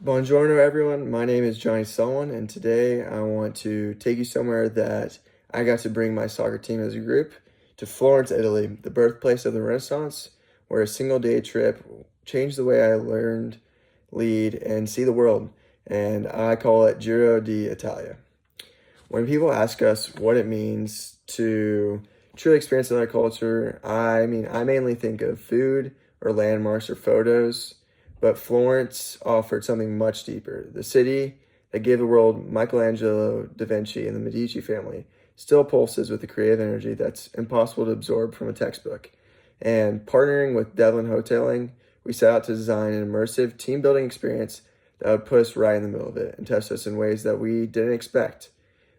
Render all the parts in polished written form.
Buongiorno, everyone. My name is Johnny Sullivan, and today I want to take you somewhere that I got to bring my soccer team as a group to Florence, Italy, the birthplace of the Renaissance, where a single day trip changed the way I learned, lead, and see the world. And I call it Giro d'Italia. When people ask us what it means to truly experience another culture, I mainly think of food or landmarks or photos, but Florence offered something much deeper. The city that gave the world Michelangelo, Da Vinci, and the Medici family still pulses with a creative energy that's impossible to absorb from a textbook. And partnering with Devlin Hoteling, we set out to design an immersive team building experience that would put us right in the middle of it and test us in ways that we didn't expect.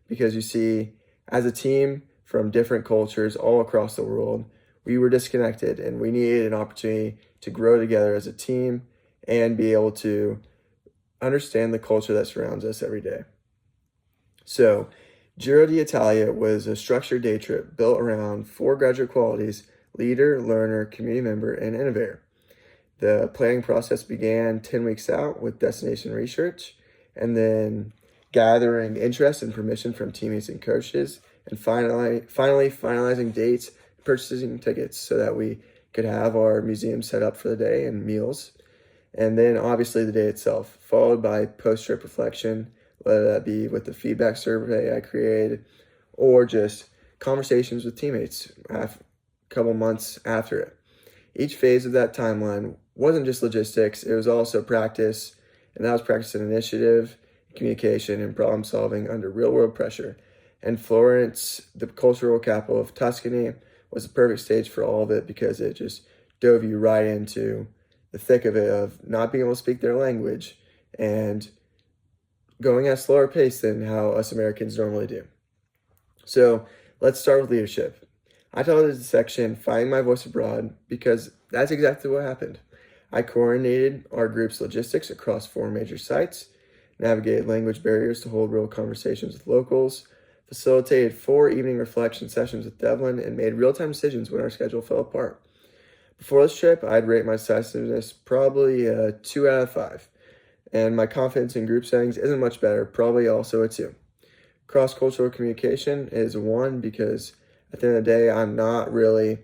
Because you see, as a team from different cultures all across the world, we were disconnected and we needed an opportunity to grow together as a team and be able to understand the culture that surrounds us every day. So, Giro d'Italia was a structured day trip built around four graduate qualities: leader, learner, community member, and innovator. The planning process began 10 weeks out with destination research and then gathering interest and permission from teammates and coaches, and finally finalizing dates, purchasing tickets so that we could have our museum set up for the day and meals. And then obviously the day itself, followed by post-trip reflection, whether that be with the feedback survey I created or just conversations with teammates a couple months after it. Each phase of that timeline wasn't just logistics, it was also practice, and that was practice in initiative, communication, and problem solving under real world pressure. And Florence, the cultural capital of Tuscany, was the perfect stage for all of it because it just dove you right into the thick of it of not being able to speak their language and going at a slower pace than how us Americans normally do. So let's start with leadership. I titled this section Finding My Voice Abroad because that's exactly what happened. I coordinated our group's logistics across four major sites, navigated language barriers to hold real conversations with locals, facilitated 4 evening reflection sessions with Devlin, and made real-time decisions when our schedule fell apart. Before this trip, I'd rate my decisiveness probably a 2 out of 5, and my confidence in group settings isn't much better, probably also a 2. Cross-cultural communication is a 1 because at the end of the day, I'm not really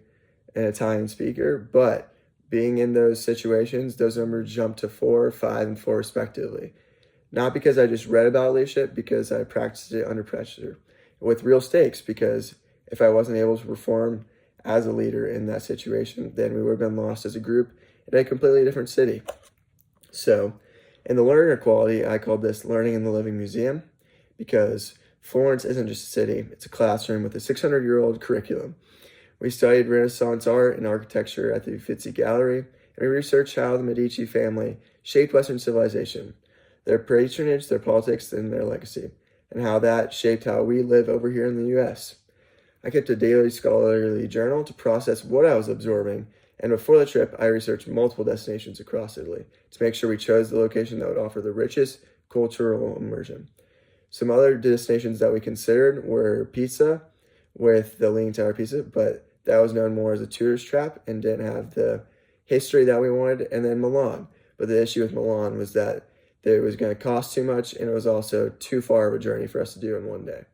an Italian speaker, but being in those situations, those numbers jump to 4, 5, and 4 respectively. Not because I just read about leadership, because I practiced it under pressure with real stakes, because if I wasn't able to perform as a leader in that situation, then we would have been lost as a group in a completely different city. So, in the learner quality, I called this Learning in the Living Museum because Florence isn't just a city, it's a classroom with a 600-year-old curriculum. We studied Renaissance art and architecture at the Uffizi Gallery, and we researched how the Medici family shaped Western civilization, their patronage, their politics, and their legacy, and how that shaped how we live over here in the US. I kept a daily scholarly journal to process what I was absorbing, and before the trip, I researched multiple destinations across Italy to make sure we chose the location that would offer the richest cultural immersion. Some other destinations that we considered were Pisa, with the Leaning Tower of Pisa, but that was known more as a tourist trap and didn't have the history that we wanted, and then Milan. But the issue with Milan was that it was going to cost too much, and it was also too far of a journey for us to do in one day.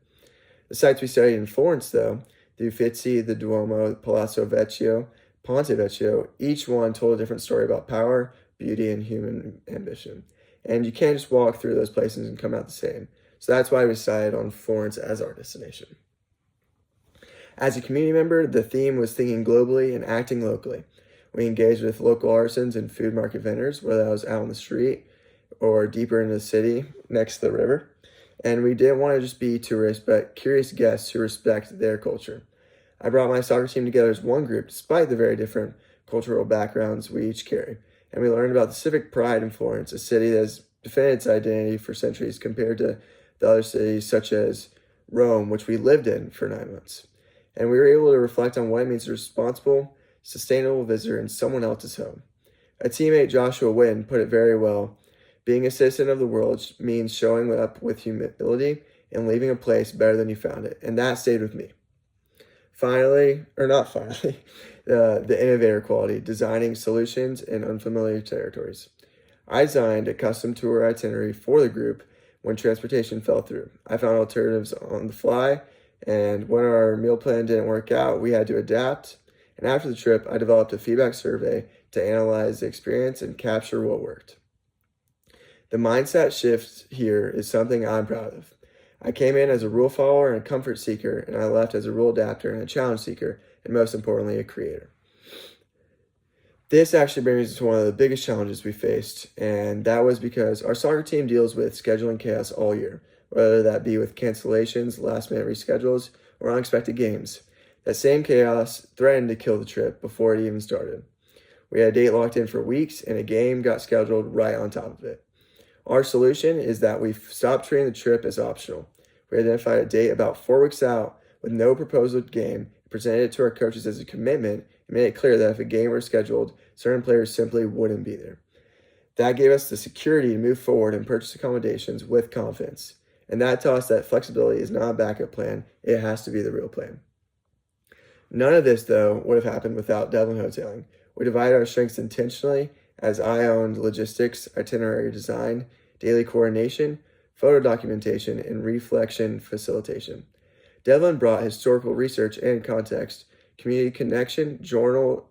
The sites we studied in Florence, though, the Uffizi, the Duomo, Palazzo Vecchio, Ponte Vecchio, each one told a different story about power, beauty, and human ambition. And you can't just walk through those places and come out the same. So that's why we decided on Florence as our destination. As a community member, the theme was thinking globally and acting locally. We engaged with local artisans and food market vendors, whether that was out on the street or deeper into the city next to the river. And we didn't want to just be tourists, but curious guests who respect their culture. I brought my soccer team together as one group, despite the very different cultural backgrounds we each carry. And we learned about the civic pride in Florence, a city that has defended its identity for centuries compared to the other cities such as Rome, which we lived in for 9 months. And we were able to reflect on what it means to be a responsible, sustainable visitor in someone else's home. A teammate, Joshua Wynn, put it very well. Being a citizen of the world means showing up with humility and leaving a place better than you found it. And that stayed with me. Finally, or not finally, the innovator quality, designing solutions in unfamiliar territories. I designed a custom tour itinerary for the group when transportation fell through. I found alternatives on the fly, and when our meal plan didn't work out, we had to adapt. And after the trip, I developed a feedback survey to analyze the experience and capture what worked. The mindset shift here is something I'm proud of. I came in as a rule follower and a comfort seeker, and I left as a rule adapter and a challenge seeker, and most importantly, a creator. This actually brings us to one of the biggest challenges we faced, and that was because our soccer team deals with scheduling chaos all year, whether that be with cancellations, last-minute reschedules, or unexpected games. That same chaos threatened to kill the trip before it even started. We had a date locked in for weeks, and a game got scheduled right on top of it. Our solution is that we've stopped treating the trip as optional. We identified a date about 4 weeks out with no proposed game, presented it to our coaches as a commitment, and made it clear that if a game were scheduled, certain players simply wouldn't be there. That gave us the security to move forward and purchase accommodations with confidence. And that taught us that flexibility is not a backup plan, it has to be the real plan. None of this, though, would have happened without Devlin Hoteling. We divided our strengths intentionally, as I owned logistics, itinerary design, daily coordination, photo documentation, and reflection facilitation. Devlin brought historical research and context, community connection, journal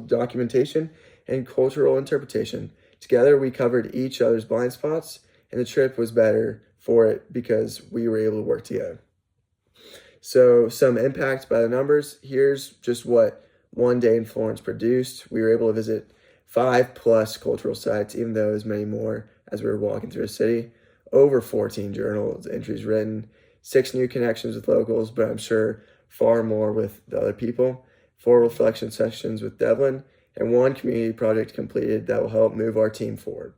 documentation, and cultural interpretation. Together, we covered each other's blind spots, and the trip was better for it because we were able to work together. So, some impact by the numbers. Here's just what one day in Florence produced. We were able to visit 5+ cultural sites, even though as many more as we were walking through the city. Over 14 journal entries written, 6 new connections with locals, but I'm sure far more with the other people, 4 reflection sessions with Devlin, and 1 community project completed that will help move our team forward.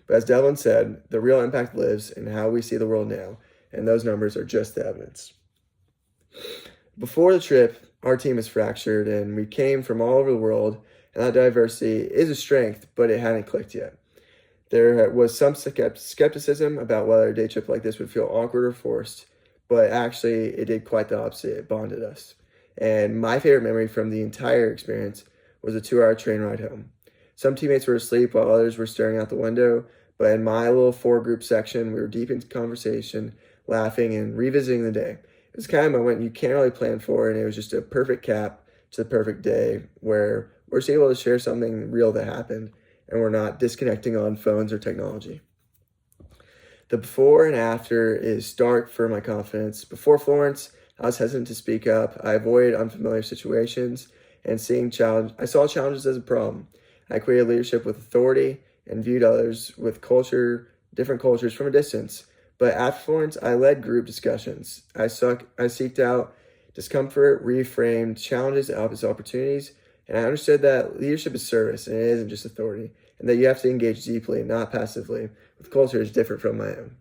But as Devlin said, the real impact lives in how we see the world now, and those numbers are just the evidence. Before the trip, our team is fractured, and we came from all over the world, and that diversity is a strength, but it hadn't clicked yet. There was some skepticism about whether a day trip like this would feel awkward or forced, but actually it did quite the opposite. It bonded us. And my favorite memory from the entire experience was a 2-hour train ride home. Some teammates were asleep while others were staring out the window, but in my little 4-group section, we were deep into conversation, laughing, and revisiting the day. It was kind of a moment you can't really plan for, and it was just a perfect cap to the perfect day where we're just able to share something real that happened, and we're not disconnecting on phones or technology. The before and after is stark for my confidence. Before Florence, I was hesitant to speak up. I avoided unfamiliar situations, and I saw challenges as a problem. I equated leadership with authority and viewed others with different cultures from a distance. But after Florence, I led group discussions. I seeked out discomfort, reframed challenges as opportunities, and I understood that leadership is service, and it isn't just authority, and that you have to engage deeply, not passively, with cultures different from my own.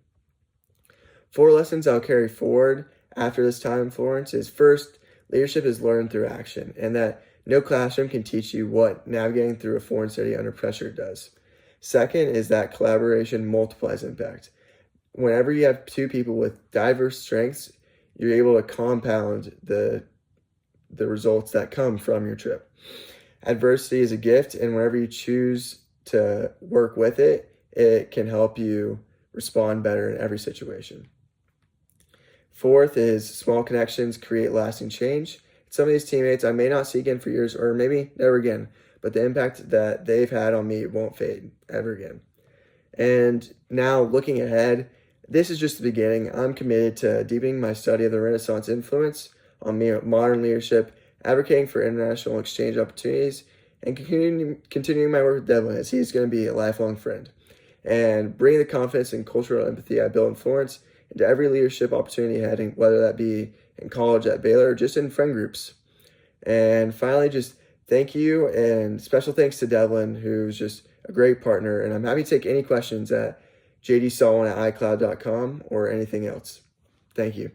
4 lessons I'll carry forward after this time in Florence is: first, leadership is learned through action, and that no classroom can teach you what navigating through a foreign city under pressure does. Second is that collaboration multiplies impact. Whenever you have 2 people with diverse strengths, you're able to compound the results that come from your trip. Adversity is a gift, and whenever you choose to work with it, it can help you respond better in every situation. Fourth is small connections create lasting change. Some of these teammates I may not see again for years, or maybe never again, but the impact that they've had on me won't fade ever again. And now looking ahead, this is just the beginning. I'm committed to deepening my study of the Renaissance influence on modern leadership, advocating for international exchange opportunities, and continuing my work with Devlin, as he's going to be a lifelong friend, and bringing the confidence and cultural empathy I built in Florence into every leadership opportunity ahead, whether that be in college at Baylor or just in friend groups. And finally, just thank you, and special thanks to Devlin, who's just a great partner. And I'm happy to take any questions at jdsullivan@icloud.com or anything else. Thank you.